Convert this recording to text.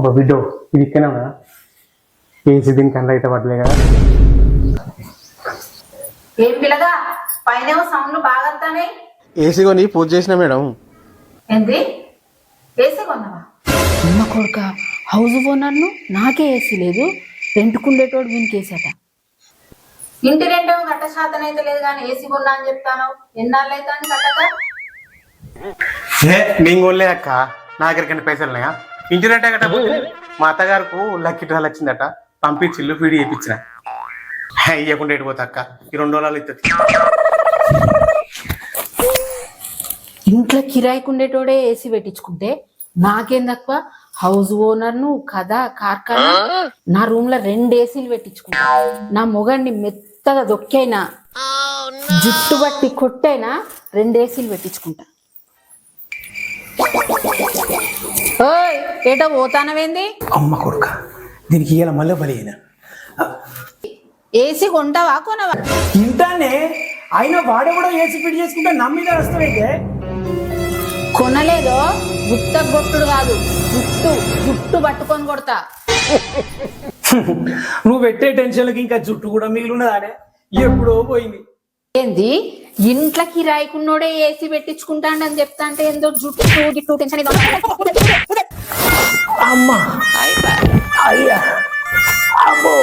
అబ్బా బిడ్డో ఇది ఇక్కనే కదా ఏసీ దీనికి అందులో అయితే పడలే కదా. ఏం పిల్లగా పైన సౌండ్లు బాగా వస్తానే. ఏసీ కొని పూజ చేసిన మేడం. ఏంది ఏసీ కొన్నావా? అమ్మ కొడుక హౌస్ ఓనర్ను నాకే ఏసీ లేదు, రెంట్కుండేటోడు వీనికి ఏసట. ఇంటి రెండో గట్ట శాతం అయితే లేదు కానీ ఏసీ కొన్నా అని చెప్తాను. ఎన్నాళ్ళు అయితే అని కట్టగా నేను కొనలే అక్క, నా దగ్గరికి పైసలు ఉన్నాయా? ఇంటి రెంటే కట్టకపోతే మా అత్తగారికి లక్కీ డ్రాల్ వచ్చిందట, పంపించిల్లు ఫీడ్ చేయించిన. ఇవ్వకుండా ఎడిపోతా అక్క, ఈ 2 రోజులు ఇస్తుంది. ఇంట్లో కిరాయికుండేటోడే ఏసీ పెట్టించుకుంటే నాకేం తక్కువ? హౌస్ ఓనర్ను కదా కార్ఖానా నా రూమ్ లో 2 ఏసీలు పెట్టించుకుంటా. నా మొగండి మెత్తగా దొక్కైనా జుట్టు బట్టి కొట్టైనా 2 ఏసీలు పెట్టించుకుంటా. ఓయ్ ఏటో పోతానవేంది? అమ్మ కొడుక దీనికి ఇవాళ మళ్ళీ బలినా ఏసీ కొంటావా కొనవా? ఇంటానే అయినా వాడే కూడా ఏసీ ఫిట్ చేసుకుంటే నమ్మిద వస్తావైతే. కొనలేదో గుత్త గొట్టుడు కాదు, జుట్టు జుట్టు పట్టుకొని కొడతా. నువ్వు పెట్టే టెన్షన్లకి ఇంకా జుట్టు కూడా మిగిలినదానే, ఎప్పుడో పోయింది. ఏంది ఇంట్లో కిరాయికున్నోడే ఏసీ పెట్టించుకుంటాడని చెప్తా అంటే ఏందో జుట్టు గిట్టు టెన్షన్. అమ్మా అయ్యా